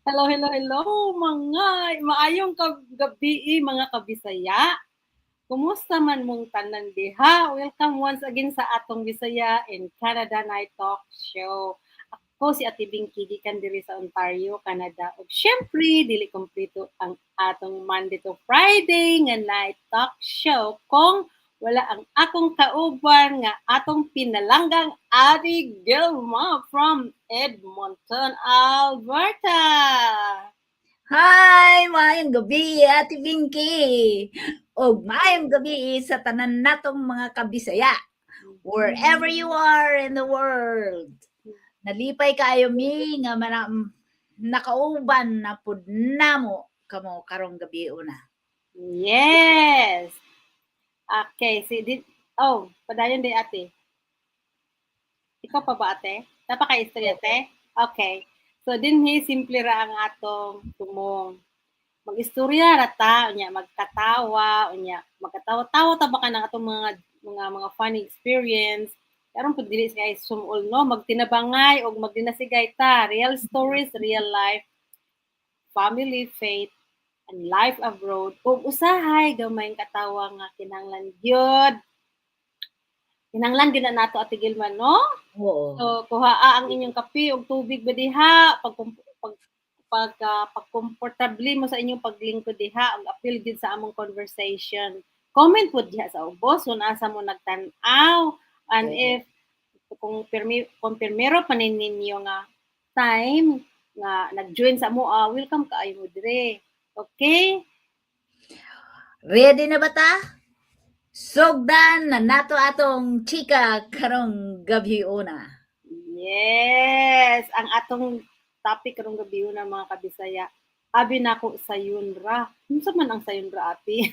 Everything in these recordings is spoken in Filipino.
Hello, hello, hello mga maayong gabi mga kabisaya. Kumusta man mong tanan diha? Welcome once again sa atong Bisaya in Canada Night Talk Show. Ako si Ate Binky gikan diri sa Ontario, Canada. Ug syempre dili kompleto ang atong Monday to Friday nga Night Talk Show kung wala ang akong kauban nga atong pinalanggang Ate Gilma from Edmonton, Alberta. Hi! Maayong gabi, Ate Binky! O maayong gabi sa tanan natong mga kabisaya, wherever you are in the world. Nalipay kaayo mi nga nakauban na pud namo kamo karong gabi una. Yes. Okay, padayon din ate. Ikaw pa ba ate? Napaka-istorya ate? Okay. So dinhi simple ra ang atong tumong. Mag-istorya ra ta, unya magkatawa, unya magkatawa-tawa ta ba ka ng atong mga funny experience. Karon pud dili kay sumol no, magtinabangay o magdinasigay ta, real stories, real life, family, faith, and life abroad. Ug usahay gamay katawa nga kinahanglan gyud. Kinahanglan gyud na nato Ate Gilma no? Oo. So kuhaa ang inyong kape ug tubig ba diha pag mo sa inyong paglingkod diha ug apil gyud sa among conversation. Comment po diha sa ubos kung asa mo nagtan-aw and if kung permero pa ninyo nga time nga nag-join sa mo, welcome kaayo mo dire. Okay? Ready na ba ta? Sugdan na nato atong chika karong gabi una. Yes! Ang atong topic karong gabi una mga kabisaya. Abi nako sayunra. Unsa man ang sayunra ate?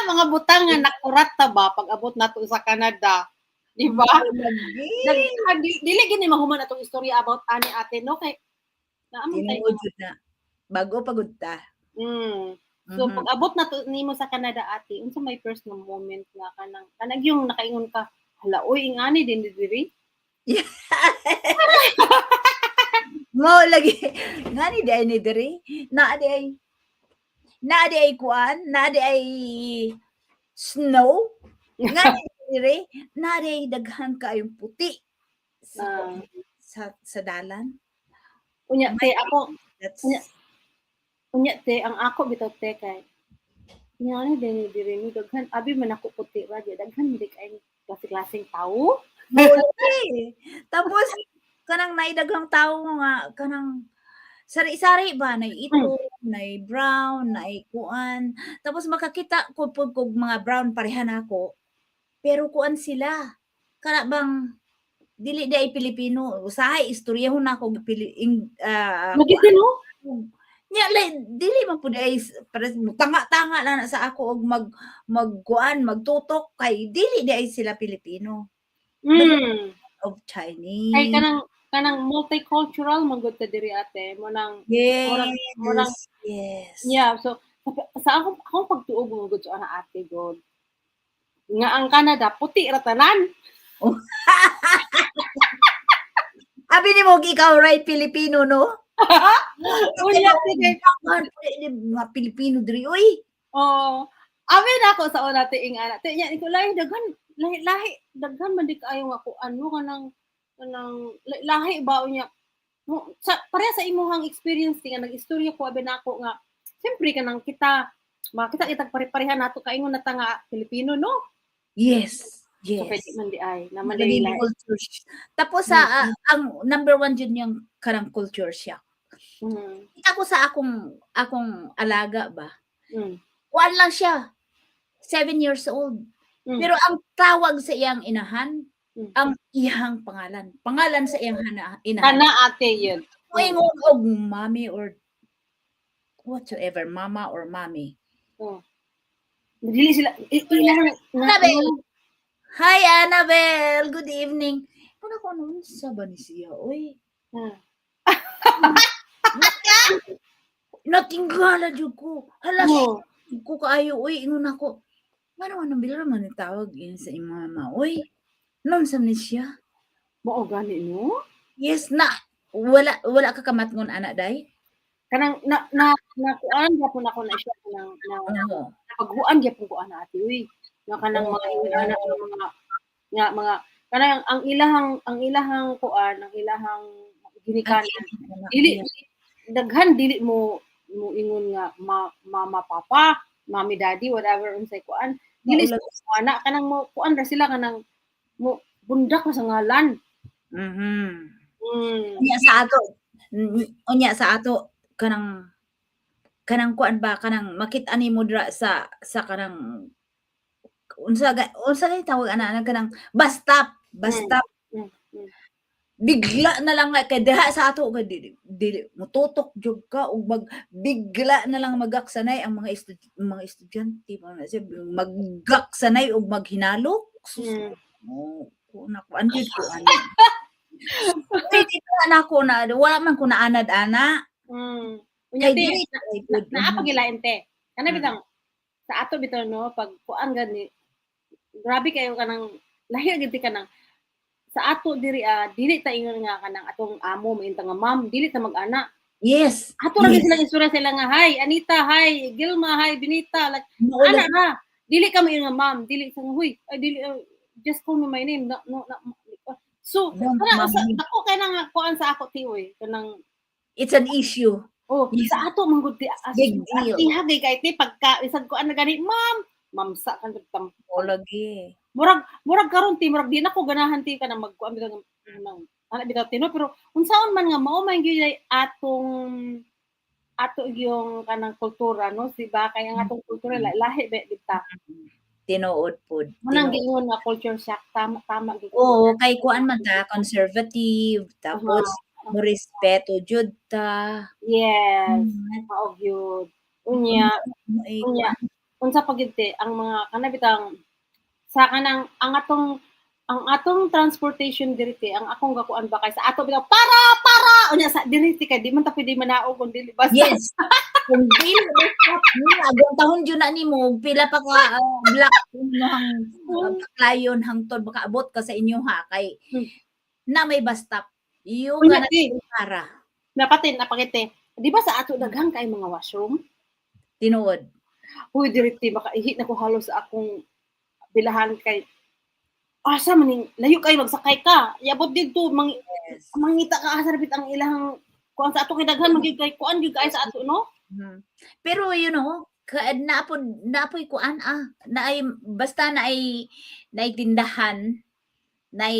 Mga butang nga nakurat ta ba pag abot nato sa Canada. Di ba? Dili gini mahuman atong istorya about ani ate no kay naamon tayo. Na. Bago pagod ta. So pag abot na to nimo sa Canada ate, unsa may first na moment nga kanang yung nakaingon ka, hala oy ingani din diri? Mo lagi ngani di ay ni diri na di ay kuan na di ay snow ngani diri na di ay daghan kayong puti sa dalan Unya te ako unya te ang ako bitaw te kay ingani din diri ni daghan abi man ako puti ra daghan di kay klase-klaseng tawo. Tapos kanang naidaghang tawo nga kanang sari-sari ba na ito, na brown, na kuan. Tapos makakita ko pud kog mga brown pareha nako. Pero kuan sila. Kana bang dili di ay Pilipino. Usahay istoryahon nako Magitino? Nya dili man pud ay tanga-tanga na sa ako og magkuan magtutok kay dili di ay sila Pilipino. Of Chinese. Ay kanang multicultural manggod ta diri ate mo nang yes. Yeah, so sa akong pagtuog mo gud sa ana ate god. Nga ang Canada puti ra tanan. Abi ni mo ikaw right Filipino no? Unya sige. Mga Pilipino diri oy. Oh, abi na ako sa una tiing ana. Nya iko lahi daghan lahi daghan man di kaayo nga ko ano kanang lahi ba unya sa pareha sa imuhang experience nga nag-istorya ko abi nako nga siyempre kanang makita itag pare-pareha nato kaingon nata nga Filipino no? Yes. So pwede man di ay naman Dili culture. Tapos ang number one jud yung kanang culture siya. Kita ko sa akong alaga ba. Kuan lang siya. 7 years old. Pero ang tawag sa iyang inahan, ang iyang pangalan. Pangalan sa iyang inahan. Kana ate yun. Ingon og mommy or whatsoever, mama or mommy. Dili sila Annabelle. Hi Annabelle, good evening. Ano ko noon sa ba ni siya? Oy. Natinggala jud ko. Hala ko kaayo oy ingon ako. Mano man bilra man tawag in sa imong mama. Oy. Nung sa ni siya? Mao gani no? Yes na. Wala ka kamatngon ana day? kanang na kuan gyapon ako na siya kanang napaghuan gyapon ko ana ati uy. Nga kanang mga ingana nga mga kanang ang ilahang kuan, ang ilahang ginikanan. Dili daghan dili mo ingon nga mama papa, mommy daddy whatever unsay kuan. Dili sa ana kanang mo kuan ra sila kanang mo bundak sa ngalan. Unya sa ato kanang kuan ba kanang makita nimo dira sa kanang unsa ni tawag ana kanang basta bigla na lang kay diha sa ato dili mututok jud ka ug bigla na lang magaksanay ang mga estudyante magaksanay ug maghinalo. Kuan jud ko ani. Ana ko na wala man ko naanad ana. Unya ti naa pagilain te. Kana bitang sa ato bitaw no pag kuan gani grabe kayo kanang lahi gid kanang sa ato diri dili ta ingon nga kanang atong amo mainta nga ma'am dili ta mag-ana. Yes. Ato ra sila istorya sila nga hi Anita, hi Gilma, hi Benita like ana ra. Dili ka nga ma'am, dili sa huy. Ay dili just call me my name. No. So, ako kay nga kuan sa ako ti oy kanang it's an issue. Sa ato man gud ti hagay kay ti pagka isag kuan na gani ma'am sa kan tampo lagi. Murag karon ti murag di na ko ganahan ti kanang magkuan bitaw nang ana bitaw tino pero unsaon man nga mao man gyud ato yung kanang kultura no si ba kay ang atong kultura lahi bita. Tinuod pod. Manang giingon nga culture shock tama gyud. Kay kuan man ta conservative tapos mo respeto jud ta. Yes. Mao gyud. Unya unsa pa gyud ang mga kana bitang sa kanang ang atong transportation diri ang akong gakuan ba kay sa ato bitaw para unya sa diri kay di man ta pwede manaog kun dili basta. Yes. Kung dili agong tahon jud na nimo pila pa ka black hang layon hangtod baka abot ka sa inyo ha kay na may basta yung para napakite di ba sa ato daghang kay mga washroom tinuod huy diriti baka ihit na ko halos sa akong bilahan kay asa maning layo kay magsakay ka yabot didto mangita ka asa rapit ang ilang kuan sa ato kay daghan magig kay kuan gyud kay sa ato no. Pero you know napoy kuan naay basta naay tindahan naay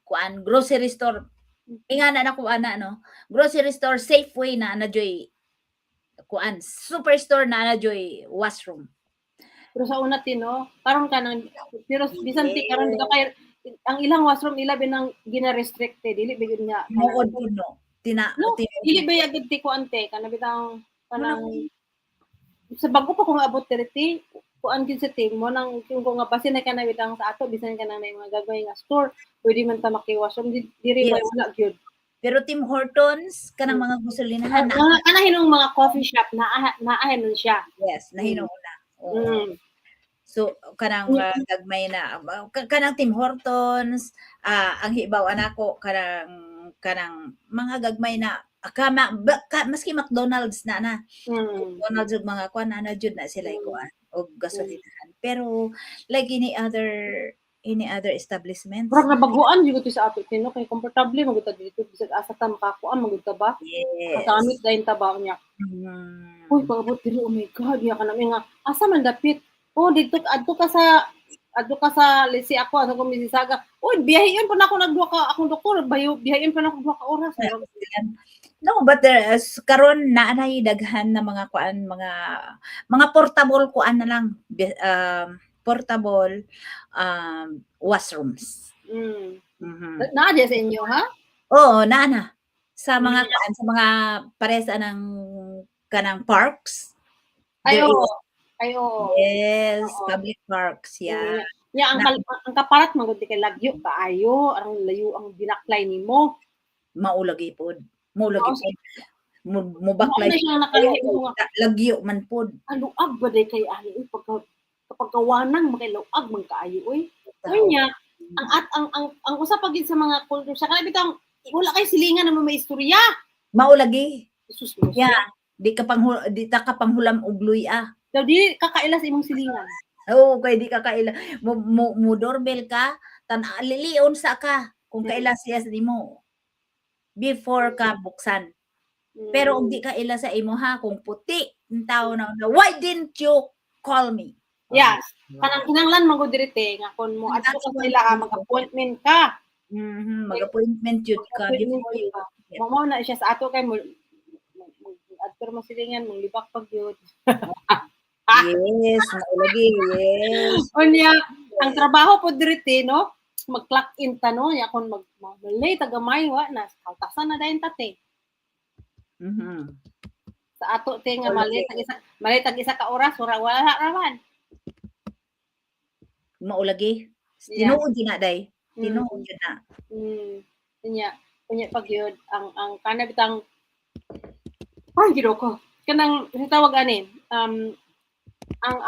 kuan grocery store ingana na kuan na no grocery store Safeway na joy kuan superstore na joy washroom. Pero sa una tino karon kanang pero bisan ti karon dito kay ang ilang washroom ila binang gina-restricted dili bigid nga no dili ba yagid ti kuan te kana bitang kanang sa bago pa ko maabot diri kuan gid sa team mo nang kung nga basin na kana bitang sa ato bisan kana may mga gagaway nga store pwede man ta maki-washroom diri ba wala gyud. Pero Tim Hortons kanang mga gasolinahan kana hinong mga coffee shop naahen nun siya. Yes nahinog na. So kanang gagmay na kanang Tim Hortons ang hibaw anako kanang mga gagmay na maski McDonald's na McDonald's ug mga kuan na jud na sila kuan og gasolinahan pero like any other establishment pero nabaguan jud sa ato tino kay komportable magud ta dito bisag asa ta makakuan magud ta ba kasamit dayon ta ba niya. Uy pagabot diri oh my god ya kanami nga asa man dapit dito adto ka sa lisi ako sa Mississauga. Biyahiyon pa nako nagduha ka akong doktor, biyahiyon pa nako 2 ka oras. No, but there is karon na anay daghan na mga kuan mga portable kuan na lang portable washrooms. Naa sa inyo ha? Oo, na sa mga kuan sa mga paresa ng kanang parks. Yes, public parks, yeah. Ang kaparat magud kay lagyo kaayo, ang layo ang binaklay nimo. Maulagi pod. Mo baklay. Lagyo man pod. Luag ba day kay ani kapag kawanang makiluag man kaayo oy. Unya, ang usa pa gid sa mga culture sa kana bitang wala kay silingan na may istorya. Maulagi. Jesus. Yeah. Di ta ka panghulam og luy So, di kakailas imong silingan. Oo, kay di ka kaila mo doorbell ka, lilion sa ka kung kaila siya nimo before ka buksan. Pero og di ka ila sa imo ha, kung puti ang tao na, "Why didn't you call me?" Yeah, kanang kinahanglan man gud diri te nga kun mo adto ka sa ila mag-appointment ka. Mag-appointment jud ka before you Mao na siya sa ato kay mo adto mo silingan mong libak pag yun. Yes, maulagi, yes. Unya, ang trabaho po diri te, no? Mag-clock in ta, no? Ya kung mag-late, tagamay, wa na. Kaltasan na dahin tate. Sa ato te nga malit ang isa ka oras, wala raman. Maulagi. Tinuod yun na, day. Tinuod yun na. Kunya pag yun, ang kana bitang, ay, giro ko. Kanang, tawag ani, ang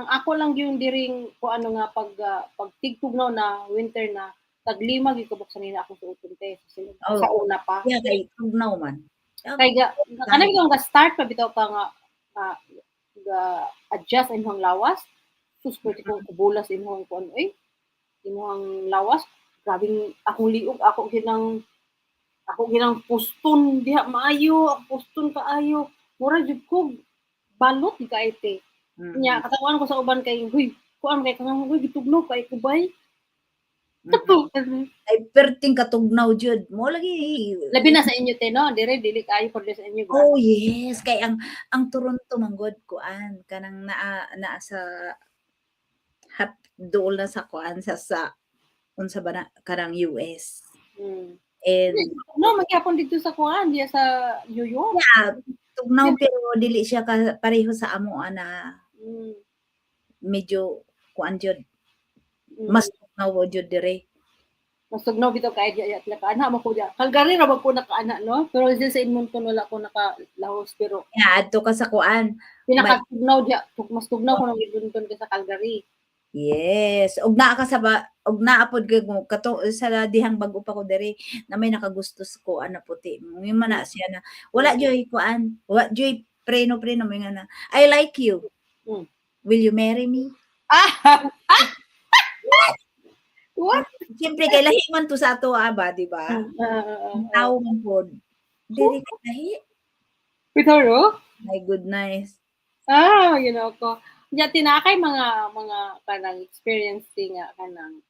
ako lang yung diring ko ano nga pag tigtugnaw na winter na taglima gyud kabuksan nila akong suoton te sa una pa. Yeah, kay tugnaw man. Kay kanang yung start pa bitaw pa nga adjust imong lawas. Sus pwede kong kubulas imong kuan imong lawas. Grabing akong liog ako ginang puston diha maayo, puston kaayo. Mura jud ko balot di kay te. Nya katawan ko sa uban kay huy, kuan kay kanang huy gitugnaw kay kubay. Ay perting katugnaw jud. Mo lagi. Labi na sa inyo te no, dire dili kayo for sa inyo. Oh yes, kay ang Toronto manggod kuan kanang naa sa dool na sa kuan sa unsa ba na karang US. And no, magyapon dito sa kuan diya sa New York. Yeah, tugnaw pero dili siya pareho sa amo ana. Medyo kuan jud. Mas tugnaw jud dire. Mas tugnaw bitaw kay diya nakaana mo ko diya. Calgary ra ba ko nakaana no? Pero diya sa Edmonton wala ko nakalahos pero adto ka sa kuan. Pinakatugnaw diya, mas tugnaw ko nang Edmonton ka sa Calgary. Yes, og naa ka og naapod kato sa dihang bag-o pa ko diri na may nakagustos ko ana puti. Yung mana siya na wala joy kuan, wala joy preno mo nga na. I like you. Will you marry me? What? Siyempre kay lahi man to sa ato ba, di ba? Ang tao man pod. Diri ka lahi. Pitaro? My goodness. You know ko. Diya tinakay mga kanang experience nga kanang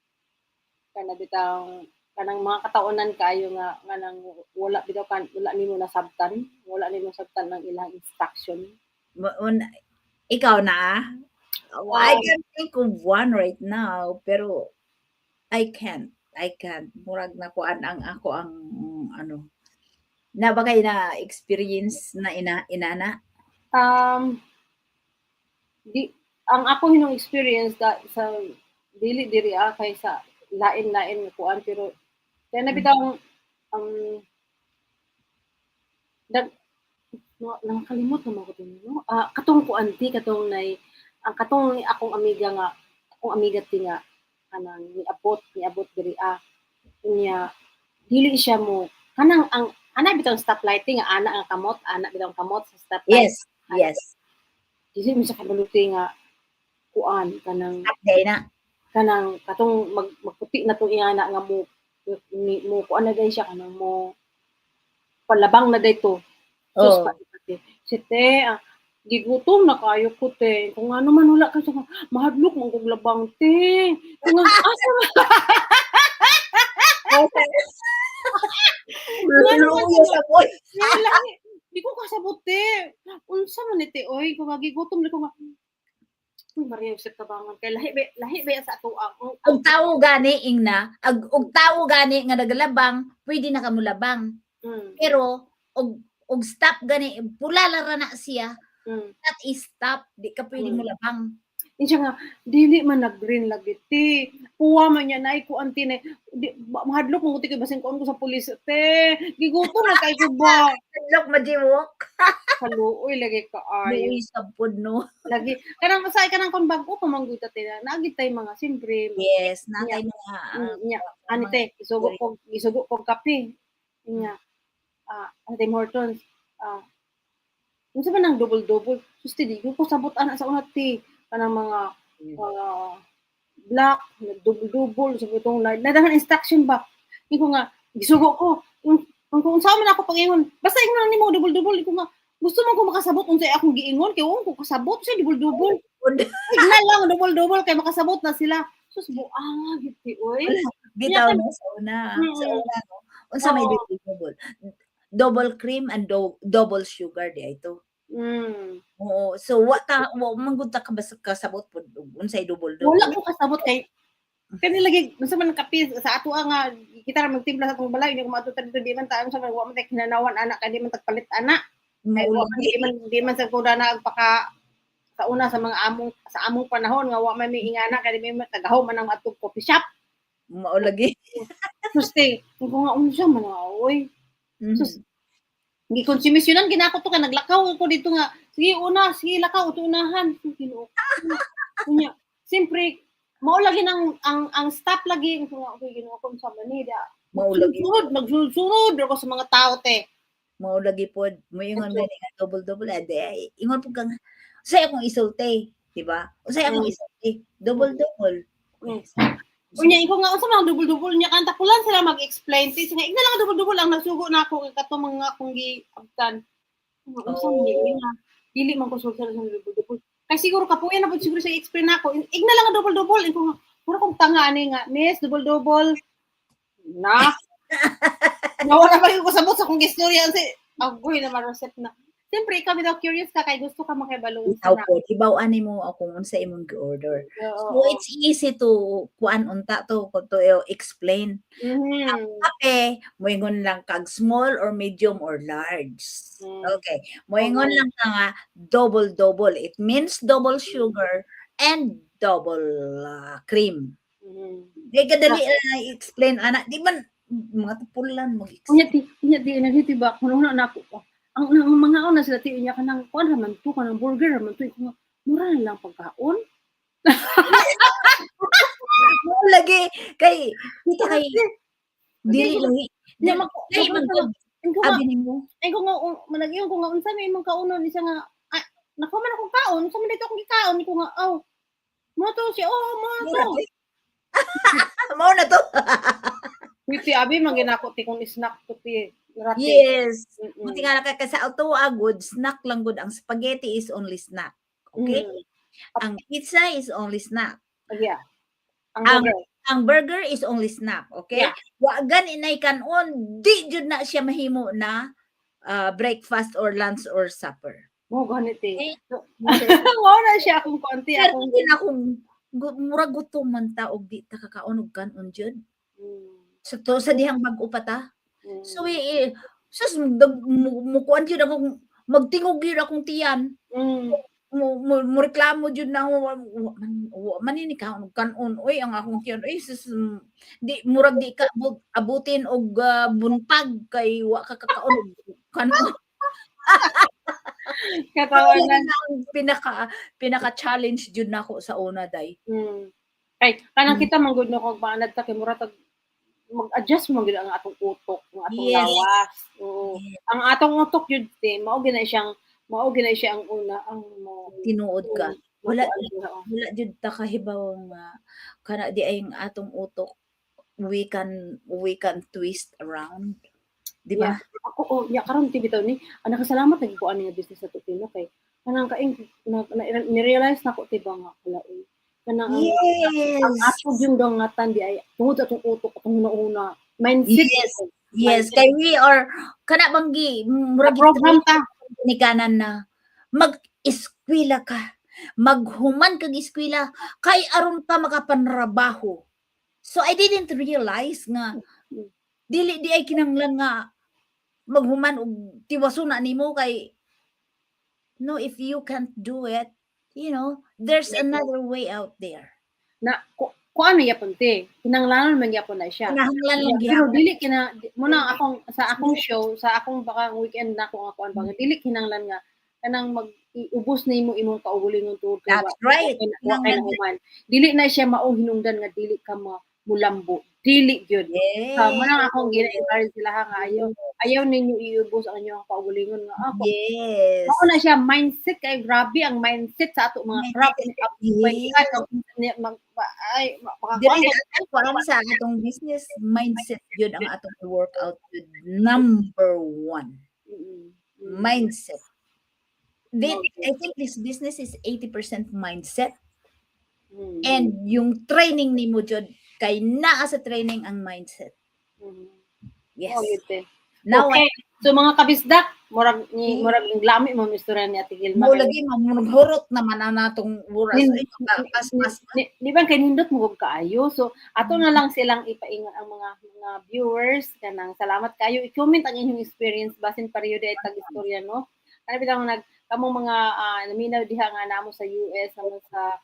bitang kanang mga kataunan kayo nga kanang wala bitaw wala nimo nasabtan ng ilang instruction. Ikaw na? I can't think of one right now, pero I can't. Murag na kuan ang ako ang ano. Na ba kay na experience na inana? Ang ako hinong experience sa dili diri kay sa lain-lain nga kuan pero kaya nabitaw nakakalimot naman ko din no. Katong kuan katong nay ang katong akong amiga tinga kanang niabot diri unya dili siya mo kanang ang ana bitaw stoplighting nga ana bitaw kamot sa stoplight. Yes. Dili mo sa kabaluti nga kuan kanang update na kanang katong magputi na tong iyana nga mo kuan na day siya kanang mo palabang na dayto. Site gigutom na kayo ko te. Kung ano man wala ka sa mahadlok mong kong labang te. Kung asa Di ko kasabot te. Unsa man ni te oy kung gigutom ko nga Maria Josep Tabangan kay lahi ba sa ato ang tawo gani ingna og tawo gani nga nagalabang pwede na kamo labang. Pero og stop gani pula ra na siya. That is stop di ka pwede mo labang. Insya nga dili man nag-green lagi ti. Kuha man niya nay ko anti na mahadlok mo kay basin ko sa pulis te. Gigutom na kay ko ba. Hadlok majiwok. Kaluoy lagi ka ay. Luoy sabod no. Lagi kanang masay kanang kon bag-o pamanggoy ta te. Naagit tay mga siyempre. Yes, natay mga ani te isugo ko kape. Nya Tim Hortons unsa man ang double-double? Susti di ko sabot ana sa una ti kanang mga black, double-double sa itong nadahan instruction ba. Iko nga gisugo ko. Kung unsa man ako pag-ingon, basta ingon nimo double-double iko nga gusto man ko makasabot unsay akong giingon kay ko kasabot sa double-double. Signal lang double-double kay makasabot na sila. Sus buanga gid ti oy. Bitaw no sa una. Sa una no. Unsa may double-double? Double cream and double sugar di ito. Oo. So wa manggod ta kasabot pud unsay double-double. Wala ko kasabot kay kani lagi unsa man kape sa ato nga kita ra magtimpla sa atong balay hindi ko matuto dito di man tayo sa wa man tay kinanawan anak kay di man tagpalit anak. Kay wa man di man sa kuda na agpaka sa una sa mga among panahon nga wa man may ingana kay di man tagahaw man ang atong coffee shop. Mao lagi. Susti, ko nga unsa man oy. Sus gikonsumisyonan ginako to ka naglakaw ko dito nga sige una sige lakaw unahan Ginoo. Kunya siyempre mao lagi ang stop lagi ko nga okay Ginoo kon sa manida. Mao lagi. Nagsunod ako sa mga tao te. Mao lagi pod moingon gani nga double ade ingon pud kang usay akong isulti, di ba? Usay akong isulti, double. Unya iko nga unsa man double nya kanta pulan sila mag-explain ti nga igna lang double ang nasugo na ako kato mga akong giabtan. Unsa man dili man ko sulti sa double. Kay siguro kapuya na pud siguro sa explain nako. Igna lang double iko nga puro kong tanga ani nga miss double na. Nawala pa ko sabot sa kong istorya si agoy na maroset na. Siyempre, ikaw bitaw curious ka kay gusto ka makibalo sa na. Ibaw-ani mo ako unsa imong gi-order. So it's easy to kuan unta to explain. Ang kape, moingon lang kag small or medium or large. Okay. Moingon lang ka nga double. It means double sugar and double cream. Di kadali explain ana, di man mga tupulan mag-explain. Unya ti ba kuno na ako ang mga una sila ti unya kanang kuan raman to kanang burger raman to mura na lang pagkaon. Lagi kay kita kay dili lagi. Di man abi nimo. Ay ko nga managyon ko nga unsa may imong kaunon isa nga nako man akong kaon sa man dito akong gikaon ko nga mo to si mo to. Mao na to. Witi abi man ginako ti kung snack to ti. Yes. Buti nga kay sa auto good snack lang good ang spaghetti is only snack. Okay? Ang pizza is only snack. Yeah. Ang burger is only snack, okay? Yeah. Wa gan inay kanon di jud na siya mahimo na breakfast or lunch or supper. Mo ganit eh. Mo na siya akong konti akong mura gutom man ta og di ta kakaon og kanon jud. So to sa dihang bag-o pa ta. So sus mukuan jud akong magtingog jud akong tiyan. Mo reklamo jud na man ni kaon kanon oy ang akong tiyan oy sus di murag di ka abutin og buntag kay wa ka kakaon kanon. Katawanan ang pinaka challenge jud nako sa una day. Kay kanang kita manggod no kog maanad ta kay mura mag-adjust mo gid ang atong utok, ang atong lawas. Ang atong utok jud mao gina siya ang una ang tinuod ka. Wala jud ta kahibaw nga kana di ay ang atong utok we can twist around. Di ba? Ako karon ti bitaw ni nakasalamat naging ko ani nga business sa Tino kay kanang kaing ni-realize nako ti ba nga wala kanang ang ato yung dongatan di ay tungod atong utok atong una mindset. Yes, kay we are kana banggi murag program ta ni kanan na mag-eskwela ka, maghuman kag eskwela kay aron ka makapanrabaho. So I didn't realize nga dili di ay kinahanglan nga maghuman og tiwaso na nimo kay no, if you can't do it, you know, there's another way out there. Na kuan na yapon te, kinahanglan man yapon na siya. Kinahanglan lang pero dili muna akong sa akong show, sa akong baka weekend na ako nga kuan bang dili kinahanglan nga kanang mag-ubos na imong kaugalingon tuod That's right. Dili na siya mao hinungdan nga dili ka mulambo. Dili gyud. Yes. Mo nang akong gina-encourage sila ha nga ayaw ninyo iubos ang inyong kaugalingon nga ako. Yes. Mao na siya mindset kay grabe ang mindset sa ato mga craft sa atong business mindset yun ang atong workout with number 1. Mindset. I think this business is 80% mindset. And yung training ni mo jud kay naa sa training ang mindset. Yes. Now, okay. So mga kabisdak, murag lami mo istorya ni Ate Gilma. Mo lagi maghurot naman ang natong oras. Di ba kay nindot mo kaayo. So ato na lang silang ipaingon ang mga viewers kanang salamat kayo. I-comment ang inyong experience basin period ay tag-istorya no. Ano bitang kamong mga naminaw diha nga namo sa US, namo sa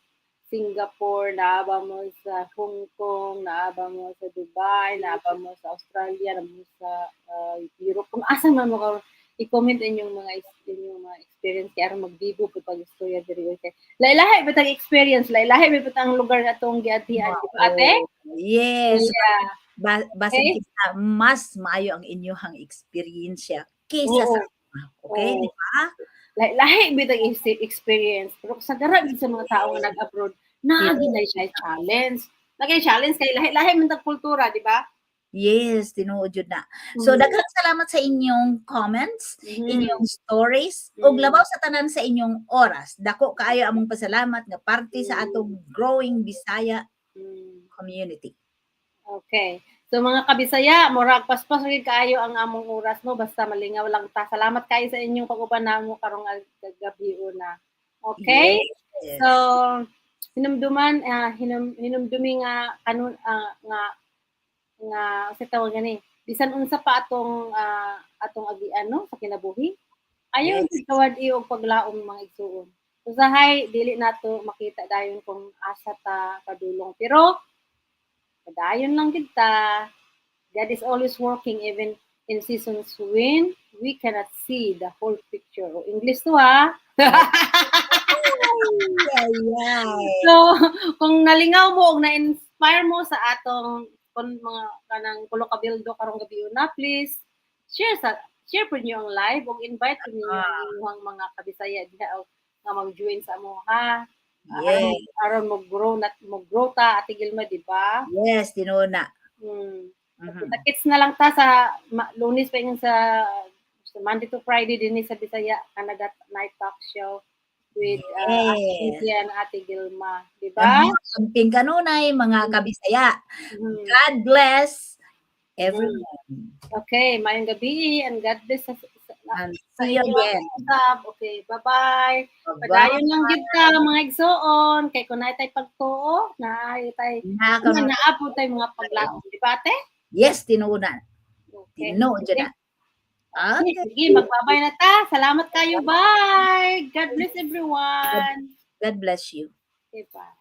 Singapore, naaba mo sa Hong Kong, naaba mo sa Dubai, naaba mo sa Australia, naaba mo sa Europe. Kung asa man mo ka, i-comment inyong mga experience kaya aron magbibo po pag istorya diri kay. Lahi-lahi bitang experience, lahi-lahi bitang lugar na tong giatian, di ba ate? Yes. Yeah. Basin kita mas maayo ang inyong experience kaysa sa okay, di ba? Lahi bitang experience pero sa dara sa mga tao nga nag-abroad naginay siya challenge. Nagay challenge kay lahi man tag kultura, di ba? Yes, tinuod jud na. So daghang salamat sa inyong comments, inyong stories, ug labaw sa tanan sa inyong oras. Dako kaayo among pasalamat nga parte sa atong growing Bisaya community. Okay. So mga kabisaya, murag paspas gyud kaayo ang among oras mo basta malingaw lang ta. Salamat kayo sa inyong pag-uban namo karong gabi una. Okay? Yes. So hinumduman hinumdumi nga kanon nga sa tawag gani. Bisan unsa pa atong agian no sa kinabuhi. Ayon yes. Kawad iyo og paglaom mga igsuon. Usahay dili nato makita dayon kung asa ta padulong pero padayon lang kita. God is always working even in seasons when we cannot see the whole picture. O English to ha. So, kung nalingaw mo o na-inspire mo sa atong mga kanang kulo-kabildo karong gabi na, please share po niyo ang live o invite po niyo ang inyong mga kabisaya diha nga mag-join sa mo ha. Yes. Aron mag-grow ta Ate Gilma, di ba? Yes, tinuna. Kita-kits na lang ta sa Lunes pa yung sa Monday to Friday din sa Bisaya Canada Night Talk Show with Ate Gilma, di ba? Ang kanunay mga kabisaya. God bless everyone. Okay, mayong gabi and God bless and see you again. Okay, bye-bye. Padayon lang gid ka mga igsoon kay kun naay tay pagtuo, naay tay naapod tay mga paglaom, di ba ate? Yes, tinuunan. Okay. Tinuod na. Okay, sige, magbabay na ta. Salamat kayo. Bye. God bless everyone. God bless you. Okay, bye.